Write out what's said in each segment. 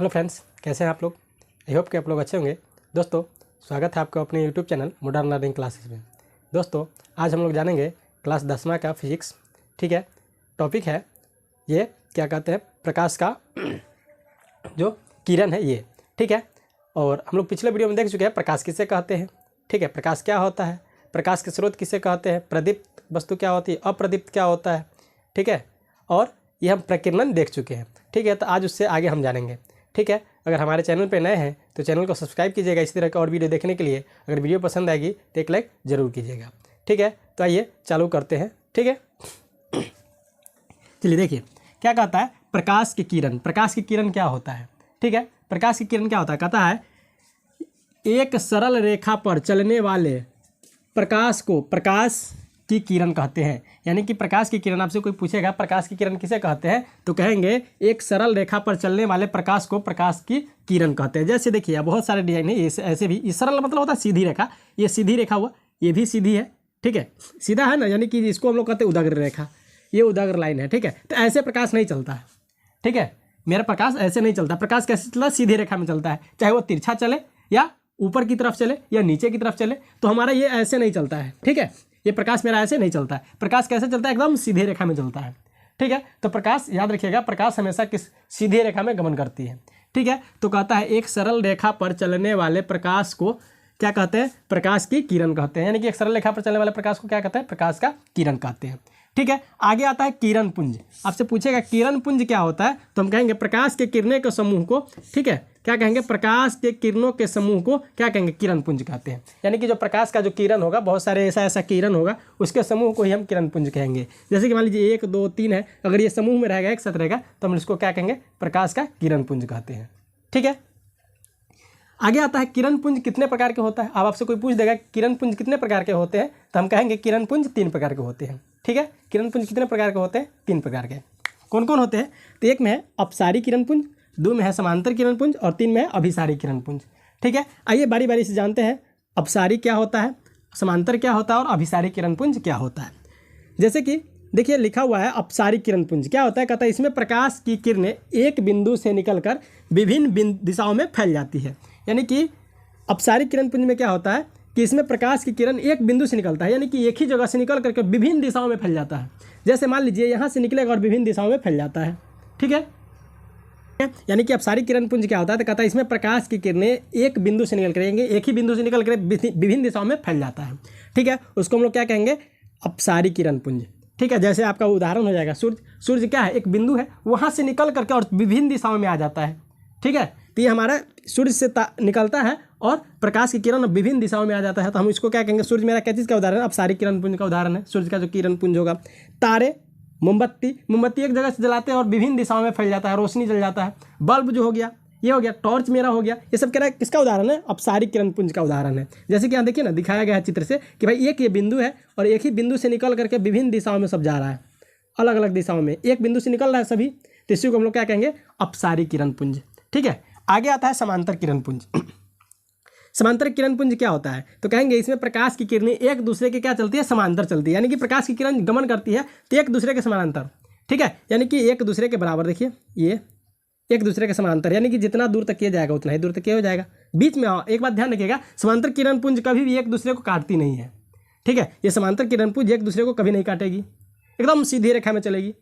Hello friends, कैसे हैं आप लोग। आई होप कि आप लोग अच्छे होंगे। दोस्तों, स्वागत है आपका अपने YouTube channel modern learning classes में। दोस्तों, आज हम लोग जानेंगे क्लास 10वां का फिजिक्स। ठीक है, टॉपिक है ये क्या कहते हैं, प्रकाश का जो किरण है ये। ठीक है, और हम लोग पिछले वीडियो में देख चुके हैं प्रकाश किसे कहते हैं। ठीक है, प्रकाश क्या होता है, प्रकाश के स्रोत किसे कहते हैं, प्रदीप्त वस्तु क्या होती है, अप्रदीप्त क्या होता है। ठीक है, और ये हम प्रकीर्णन देख चुके हैं। ठीक है, तो आज उससे आगे हम जानेंगे। ठीक है, अगर हमारे चैनल पे नए हैं तो चैनल को सब्सक्राइब कीजिएगा इसी तरह का और वीडियो देखने के लिए। अगर वीडियो पसंद आएगी तो एक लाइक ज़रूर कीजिएगा। ठीक है, तो आइए चालू करते हैं। ठीक है, चलिए देखिए क्या कहता है, प्रकाश की किरण। प्रकाश की किरण क्या होता है। ठीक है, प्रकाश की किरण क्या होता है, कहता है एक सरल रेखा पर चलने वाले प्रकाश को प्रकाश की किरण कहते हैं। यानी कि प्रकाश की किरण, आपसे कोई पूछेगा प्रकाश की किरण किसे कहते हैं, तो कहेंगे एक सरल रेखा पर चलने वाले प्रकाश को प्रकाश की किरण कहते हैं। जैसे देखिए बहुत सारे डिजाइन है, ऐसे भी, ये सरल मतलब होता है सीधी रेखा। ये सीधी रेखा हुआ, ये भी सीधी है। ठीक है, सीधा है ना, यानी कि इसको हम लोग कहते हैं उदाग्र रेखा, ये उदाग्र लाइन है। ठीक है, तो ऐसे प्रकाश नहीं चलता है। ठीक है, मेरा प्रकाश ऐसे नहीं चलता। प्रकाश कैसे चलता है, सीधी रेखा में चलता है, चाहे वो तिरछा चले या ऊपर की तरफ चले या नीचे की तरफ चले, तो हमारा ये ऐसे नहीं चलता है। ठीक है, ये प्रकाश मेरा ऐसे नहीं चलता है। प्रकाश कैसे चलता है, एकदम सीधी रेखा में चलता है। ठीक है, तो प्रकाश याद रखिएगा, प्रकाश हमेशा किस सीधी रेखा में गमन करती है। ठीक है, तो कहता है एक सरल रेखा पर चलने वाले प्रकाश को क्या कहते हैं, प्रकाश की किरण कहते हैं। यानी कि एक सरल रेखा पर चलने वाले प्रकाश को क्या कहते हैं, प्रकाश का किरण कहते हैं। ठीक है, आगे आता है किरण पुंज। आपसे पूछेगा किरण पुंज क्या होता है, तो हम कहेंगे प्रकाश के किरणें के समूह को, ठीक है, क्या कहेंगे, प्रकाश के किरणों के समूह को क्या कहेंगे, किरण पुंज कहते हैं। यानी कि जो प्रकाश का जो किरण होगा, बहुत सारे ऐसा किरण होगा, उसके समूह को ही हम किरण पुंज कहेंगे। जैसे कि मान लीजिए 1 2 3 है, अगर ये समूह में रहेगा, एक साथ रहेगा, तो हम इसको क्या कहेंगे, प्रकाश का किरण पुंज कहते हैं। ठीक है, आगे आता है किरण पुंज कितने प्रकार के होता है। अब आपसे कोई पूछ देगा किरण पुंज कितने प्रकार के होते हैं, तो हम कहेंगे किरण पुंज 3 प्रकार के होते हैं। ठीक है, किरण पुंज कितने प्रकार के होते हैं, 3 प्रकार के। कौन कौन होते हैं, तो एक में है अपसारी किरण पुंज, 2 में है समांतर किरण पुंज और 3 में है अभिसारी किरण पुंज। ठीक है, आइए बारी बारी से जानते हैं अपसारी क्या होता है, समांतर क्या होता है और अभिसारी किरण पुंज क्या होता है। जैसे कि देखिए लिखा हुआ है अपसारी किरण पुंज क्या होता है, कहता है इसमें प्रकाश की किरणें एक बिंदु से निकलकर विभिन्न दिशाओं में फैल जाती है। यानी कि अपसारी किरण पुंज में क्या होता है कि इसमें प्रकाश की किरण एक बिंदु से निकलता है, यानी कि एक ही जगह से निकल करके विभिन्न दिशाओं में फैल जाता है। जैसे मान लीजिए यहाँ से निकलेगा और विभिन्न दिशाओं में फैल जाता है। ठीक है, यानी कि अपसारी किरण पुंज क्या होता है, तो कहता है इसमें प्रकाश की किरणें एक बिंदु से निकल करेंगे, एक ही बिंदु से निकल कर विभिन्न दिशाओं में फैल जाता है। ठीक है, उसको हम लोग क्या कहेंगे, अपसारी किरण पुंज। ठीक है, जैसे आपका उदाहरण हो जाएगा सूर्य क्या है, एक बिंदु है, वहाँ से निकल करके और विभिन्न दिशाओं में आ जाता है। ठीक है, तो ये हमारा सूर्य से निकलता है और प्रकाश की किरण विभिन्न दिशाओं में आ जाता है, तो हम इसको क्या कहेंगे, सूर्य मेरा क्या चीज़ का उदाहरण है, अपसारी किरण पुंज का उदाहरण है। सूर्य का जो किरण पुंज होगा, तारे, मोमबत्ती एक जगह से जलाते हैं और विभिन्न दिशाओं में फैल जाता है, रोशनी जल जाता है। बल्ब जो हो गया, ये हो गया, टॉर्च मेरा हो गया, ये सब कह रहा है किसका उदाहरण है, अपसारी किरण पुंज का उदाहरण है। जैसे कि यहाँ देखिए ना, दिखाया गया है चित्र से कि भाई एक ये बिंदु है और एक ही बिंदु से निकल करके विभिन्न दिशाओं में सब जा रहा है, अलग अलग दिशाओं में एक बिंदु से निकल रहा है सभी, तो इसी को हम लोग क्या कहेंगे, अपसारी किरण पुंज। ठीक है, आगे आता है समांतर किरण पुंज। समांतर किरण पुंज क्या होता है, तो कहेंगे इसमें प्रकाश की किरणें एक दूसरे के क्या चलती है, समांतर चलती है। यानी कि प्रकाश की किरण गमन करती है तो एक दूसरे के समानांतर। ठीक है, यानी कि एक दूसरे के बराबर, देखिए ये एक दूसरे के समांतर, यानी कि जितना दूर तक किया जाएगा उतना ही दूर तक किया हो जाएगा। बीच में एक बात ध्यान रखिएगा, समांतर किरण पुंज कभी भी एक दूसरे को काटती नहीं है। ठीक है, ये समांतर किरण पुंज एक दूसरे को कभी नहीं काटेगी, एकदम सीधी रेखा में चलेगी।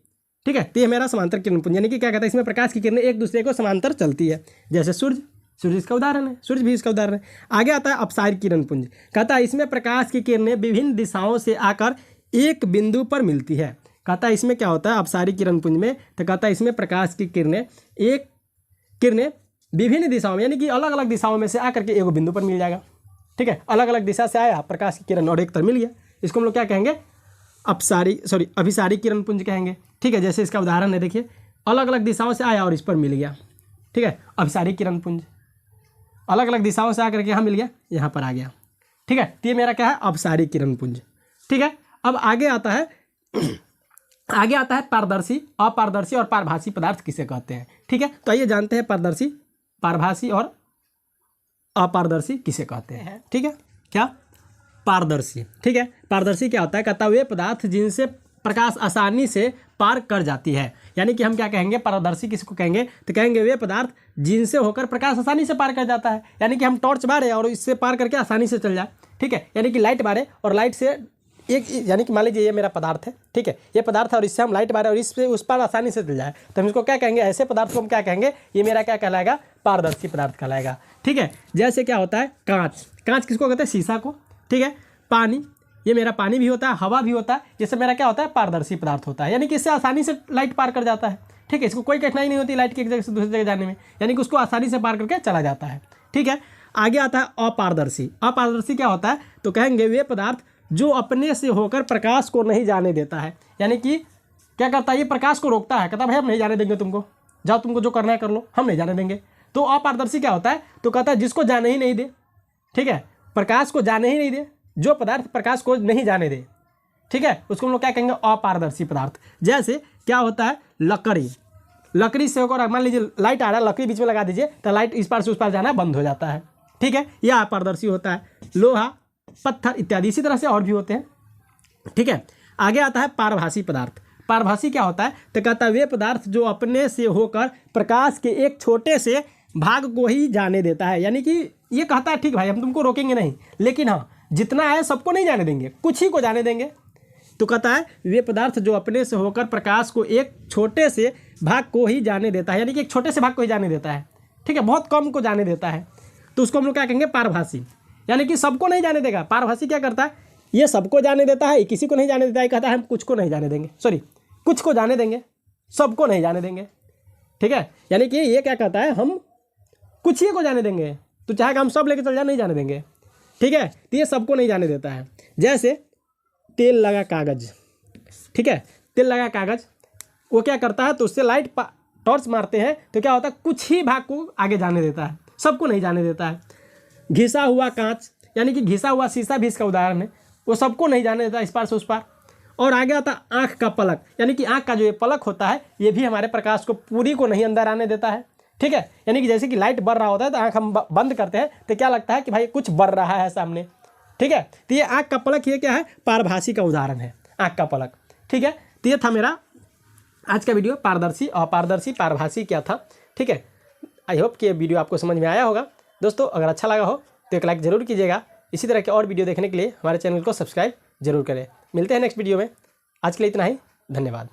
ठीक है, तो ये मेरा समांतर किरण पुंज, यानी कि क्या कहता है, इसमें प्रकाश की किरणें एक दूसरे को समांतर चलती है। जैसे सूर्य इसका उदाहरण है, सूर्य भी इसका उदाहरण है। आगे आता है अपसारी किरण पुंज, कहता है इसमें प्रकाश की किरणें विभिन्न दिशाओं से आकर एक बिंदु पर मिलती है। कहता है इसमें क्या होता है अपसारी किरण पुंज में, तो कहता है इसमें प्रकाश की किरणें विभिन्न दिशाओं में, यानी कि अलग अलग दिशाओं में से आकर के एक बिंदु पर मिल जाएगा। ठीक है, अलग अलग दिशा से आया प्रकाश की किरण और एक तरफ मिल गया, इसको हम लोग क्या कहेंगे, अभिसारी किरण पुंज कहेंगे। ठीक है, जैसे इसका उदाहरण है, देखिए अलग अलग दिशाओं से आया और इस पर मिल गया। ठीक है, अभिसारी किरण पुंज, अलग अलग दिशाओं से आकर के यहाँ मिल गया, यहाँ पर आ गया। ठीक है, तो ये मेरा क्या है, अपसारी किरण पुंज। ठीक है, अब आगे आता है पारदर्शी, अपारदर्शी और पारभासी पदार्थ किसे कहते हैं। ठीक है, तो आइए जानते हैं पारदर्शी, पारभासी और अपारदर्शी किसे कहते हैं। ठीक है, क्या, पारदर्शी। ठीक है, पारदर्शी क्या होता है, कहता है वे पदार्थ जिनसे प्रकाश आसानी से पार कर जाती है। यानी कि हम क्या कहेंगे, पारदर्शी किसको कहेंगे, तो कहेंगे वे पदार्थ जिनसे होकर प्रकाश आसानी से पार कर जाता है। यानी कि हम टॉर्च मारे और इससे पार करके आसानी से चल जाए, ठीक है। यानी कि लाइट मारे और लाइट से एक, यानी कि मान लीजिए ये मेरा पदार्थ है, ठीक है, ये पदार्थ है और इससे हम लाइट मारे और इससे उस पार आसानी से चल जाए, तो हम इसको क्या कहेंगे, ऐसे पदार्थ को हम क्या कहेंगे, ये मेरा क्या कहलाएगा, पारदर्शी पदार्थ कहलाएगा, ठीक है। जैसे क्या होता है कांच, कांच किसको कहते हैं, शीशा को, ठीक है। पानी, ये मेरा पानी भी होता है, हवा भी होता है, ये सब मेरा क्या होता है, पारदर्शी पदार्थ होता है। यानी कि इससे आसानी से लाइट पार कर जाता है, ठीक है। इसको कोई कठिनाई नहीं होती लाइट की एक जगह से दूसरी जगह जाने में, यानी कि उसको आसानी से पार करके चला जाता है, ठीक है। आगे आता है अपारदर्शी। अपारदर्शी क्या होता है, तो कहेंगे वे पदार्थ जो अपने से होकर प्रकाश को नहीं जाने देता है। यानी कि क्या करता है, ये प्रकाश को रोकता है, कहता है भाई हम नहीं जाने देंगे तुमको, जाओ तुमको जो करना है कर लो, हम नहीं जाने देंगे। तो अपारदर्शी क्या होता है, तो कहता है जिसको जाने ही नहीं दे, ठीक है, प्रकाश को जाने ही नहीं दे, जो पदार्थ प्रकाश को नहीं जाने दे, ठीक है, उसको हम लोग क्या कहेंगे, अपारदर्शी पदार्थ। जैसे क्या होता है, लकड़ी, लकड़ी से होकर मान लीजिए लाइट आ रहा है, लकड़ी बीच में लगा दीजिए तो लाइट इस पार से उस पार जाना बंद हो जाता है, ठीक है, यह अपारदर्शी होता है। लोहा, पत्थर इत्यादि इसी तरह से और भी होते हैं, ठीक है। आगे आता है पारभासी पदार्थ। पारभासी क्या होता है, तो कहता है वे पदार्थ जो अपने से होकर प्रकाश के एक छोटे से भाग को ही जाने देता है। यानी कि ये कहता है ठीक भाई हम तुमको रोकेंगे नहीं, लेकिन हाँ जितना है सबको नहीं जाने देंगे, कुछ ही को जाने देंगे। तो कहता है वे पदार्थ जो अपने से होकर प्रकाश को एक छोटे से भाग को ही जाने देता है, यानी कि एक छोटे से भाग को ही जाने देता है, ठीक है, बहुत कम को जाने देता है, तो उसको हम लोग क्या कहेंगे, पारभासी। यानी कि सबको नहीं जाने देगा। पारभासी क्या करता है, ये सबको जाने देता है, किसी को नहीं जाने देता है, कहता है हम कुछ को नहीं जाने देंगे, सॉरी कुछ को जाने देंगे, सबको नहीं जाने देंगे, ठीक है। यानी कि ये क्या कहता है, हम कुछ ही को जाने देंगे, तो चाहे हम सब लेके चल जाए नहीं जाने देंगे, ठीक है। तो ये सबको नहीं जाने देता है। जैसे तेल लगा कागज़, ठीक है, तेल लगा कागज़ वो क्या करता है, तो उससे लाइट टॉर्च मारते हैं तो क्या होता है, कुछ ही भाग को आगे जाने देता है, सबको नहीं जाने देता है। घिसा हुआ कांच, यानी कि घिसा हुआ शीशा भी इसका उदाहरण है, वो सबको नहीं जाने देता इस पार से उस पार। और आगे आता है आँख का पलक, यानी कि आँख का जो ये पलक होता है ये भी हमारे प्रकाश को पूरी को नहीं अंदर आने देता है, ठीक है। यानी कि जैसे कि लाइट बढ़ रहा होता है तो आँख हम बंद करते हैं तो क्या लगता है कि भाई कुछ बढ़ रहा है सामने, ठीक है। तो ये आँख का पलक ये क्या है, पारभासी का उदाहरण है, आँख का पलक, ठीक है। तो ये था मेरा आज का वीडियो, पारदर्शी, अपारदर्शी, पारभासी क्या था, ठीक है। आई होप कि ये वीडियो आपको समझ में आया होगा। दोस्तों अगर अच्छा लगा हो तो एक लाइक ज़रूर कीजिएगा। इसी तरह के और वीडियो देखने के लिए हमारे चैनल को सब्सक्राइब जरूर करें। मिलते हैं नेक्स्ट वीडियो में। आज के लिए इतना ही, धन्यवाद।